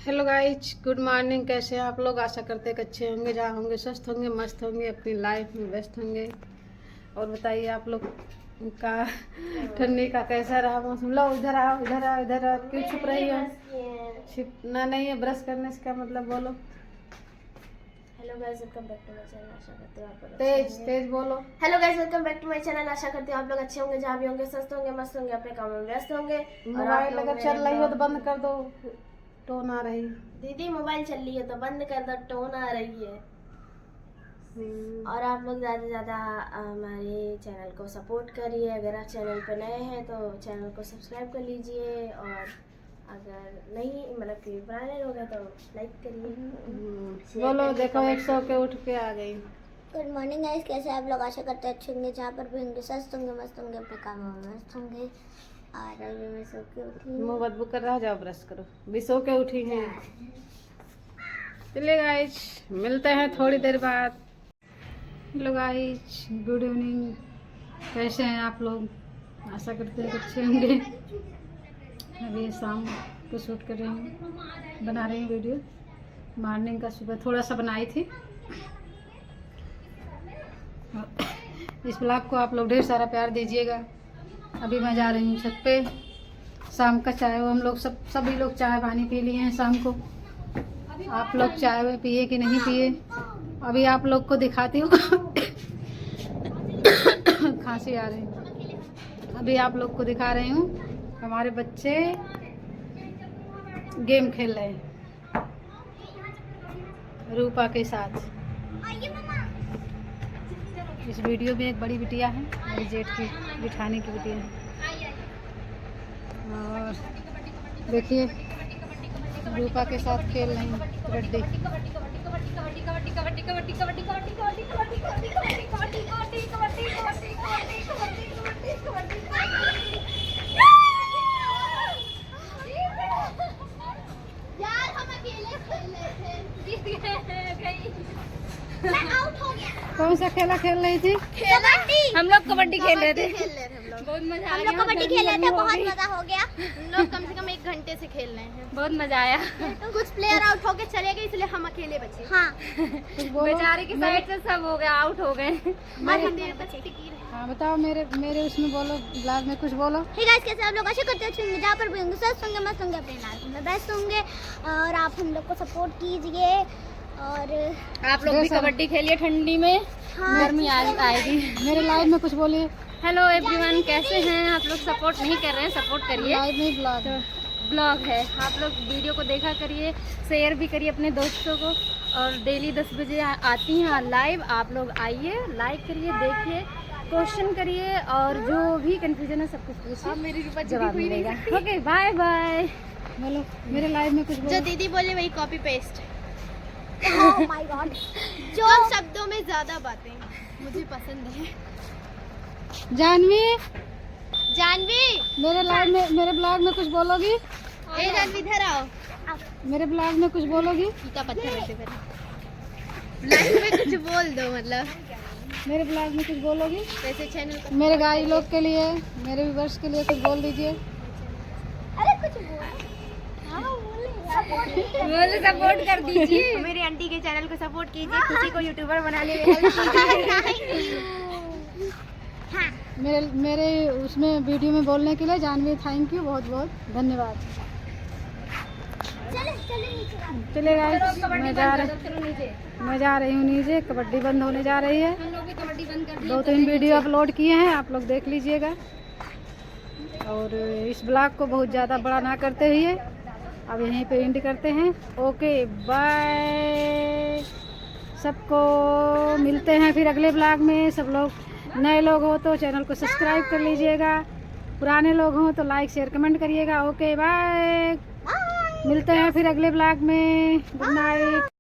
Hello guys, good morning. कैसे हैं आप लोग? आशा करते हैं कि अच्छे होंगे, जहाँ होंगे स्वस्थ होंगे, मस्त होंगे, अपनी लाइफ में व्यस्त होंगे। और बताइए आप लोग का ठंडी का कैसा रहा मौसम? लो इधर आओ, इधर आओ, इधर आओ। क्यों छुप रही हो? छिपना नहीं है। ब्रश करने से क्या मतलब? बोलो। Hello guys, welcome back to my channel. आशा करते हैं आप लोग तेज तेज बोलो। Hello guys, welcome back to my channel. आशा करते हैं आप लोग अच्छे होंगे, जहाँ भी होंगे स्वस्थ होंगे, मस्त होंगे, अपने काम में व्यस्त होंगे। मोबाइल अगर चल रही हो तो बंद कर दो, टोन आ रही। दीदी मोबाइल चल रही है तो बंद कर दो, टोन आ रही है। और आप लोग ज़्यादा से ज़्यादा हमारे चैनल को सपोर्ट करिए। अगर आप चैनल पर नए हैं तो चैनल को सब्सक्राइब कर लीजिए, और अगर नहीं मतलब कि पुराने लोग हैं तो लाइक करिए। बोलो। देखो 100 के उठ के आ गई। गुड मॉर्निंग गाइस, कैसे आप लोग? आशा करते हैं अच्छे होंगे, जहाँ पर भी होंगे स्वस्थ होंगे, मस्त होंगे, अपने कामों में मस्त होंगे। और अभी मैं सो के उठी हूँ। मुँह बदबू कर रहा, जाओ ब्रश करो। भी सो के उठी हैं। चलिए गाइज, मिलते हैं थोड़ी देर बाद। Hello guys, good evening. कैसे हैं आप लोग? आशा करते हैं कि अच्छे होंगे। अभी शाम को शूट कर रही हूँ, बना रही हूँ वीडियो। मॉर्निंग का सुबह थोड़ा सा बनाई थी। इस ब्लॉग को आप लोग ढेर सारा प्यार दीजिएगा। अभी मैं जा रही हूँ छत पे। शाम का चाय हम लोग सभी लोग चाय पानी पी लिए हैं शाम को। आप लोग चाय पिए कि नहीं पिए? अभी आप लोग को दिखाती हूँ। खांसी आ रही है। अभी आप लोग को दिखा रही हूँ, हमारे बच्चे गेम खेल रहे हैं रूपा के साथ। इस वीडियो में एक बड़ी बिटिया है, मेरी जेठ की बिठाने की बिटिया है। और देखिए रूपा के साथ खेल रही हैं कबड्डी। यार हम अकेले खेल रहे थे। मैं आउट हो गया। कौन सा खेला खेल रही थी? कबड्डी। हम लोग कबड्डी खेल रहे थे। बहुत मजा आया। हम लोग कबड्डी खेल रहे थे, बहुत मजा हो गया। हम लोग कम से कम 1 घंटे से खेल रहे हैं। बहुत मजा आया। कुछ प्लेयर आउट हो के चले गए, इसलिए हम अकेले बचे। हाँ, बेचारे की साइड से सब हो गया, आउट हो गए। हाँ बताओ, मेरे उसमें बोलो, ब्लॉग में कुछ बोलो। हे गाइस, कैसे आप लोग? आशा करते हैं जहाँ पर भी होंगे स्वस्थ होंगे, मस्त होंगे, अपने लाइफ में बेस्ट होंगे। और आप हम लोग को सपोर्ट कीजिए। और आप लोग भी कबड्डी खेलिए ठंडी में। हाँ, गर्मी आएगी। मेरे लाइव में कुछ बोलिए। हेलो एवरीवन, कैसे हैं आप लोग? सपोर्ट नहीं कर रहे हैं, सपोर्ट करिए। लाइव में ब्लॉग ब्लॉग है, आप लोग वीडियो को देखा करिए, शेयर भी करिए अपने दोस्तों को। और डेली 10 बजे आती हैं लाइव। आप लोग आइए, लाइक करिए, देखिए, क्वेश्चन करिए, और जो भी कंफ्यूजन है सब कुछ पूछिए, मेरी जवाब मिलेगा। Okay, bye bye. बोलो। मेरे लाइव में कुछ जो बोलो। दीदी बोले वही copy paste. Oh my God. जो शब्दों में ज्यादा बातें मुझे पसंद है। जानवी, जानवी, मेरे लाइव में, मेरे ब्लॉग में कुछ बोलोगी? ए जानवी इधर आओ। मेरे ब्लॉग में कुछ बोलोगी? ईटा पत्थर बैठे पहले लाइव में कुछ बोल दो, मतलब मेरे ब्लॉग में कुछ बोलोगी? वैसे चैनल पर। मेरे गाई लोग के लिए, मेरे व्यूअर्स के लिए कुछ बोल दीजिए। अरे कुछ बोल। हाँ बोले सपोर्ट कर दीजिए। मेरी आंटी के चैनल को सपोर्ट कीजिए, खुशी को यूट्यूबर बनाने में मेरे उसमें वीडियो में बोलने के लिए जानवी थैंक यू, बहुत बहुत धन्यवाद। चले गाइस, मैं जा रही हूँ नीचे। कबड्डी बंद होने जा रही है। 2-3 वीडियो अपलोड किए हैं, आप लोग देख लीजिएगा। और इस ब्लॉग को बहुत ज़्यादा बड़ा ना करते हुए अब यहीं पे एंड करते हैं। ओके बाय सबको। मिलते हैं फिर अगले ब्लॉग में। सब लोग नए लोग हो तो चैनल को सब्सक्राइब कर लीजिएगा, पुराने लोग हों तो लाइक शेयर कमेंट करिएगा। ओके बाय, मिलते हैं फिर अगले ब्लॉग में। Good night.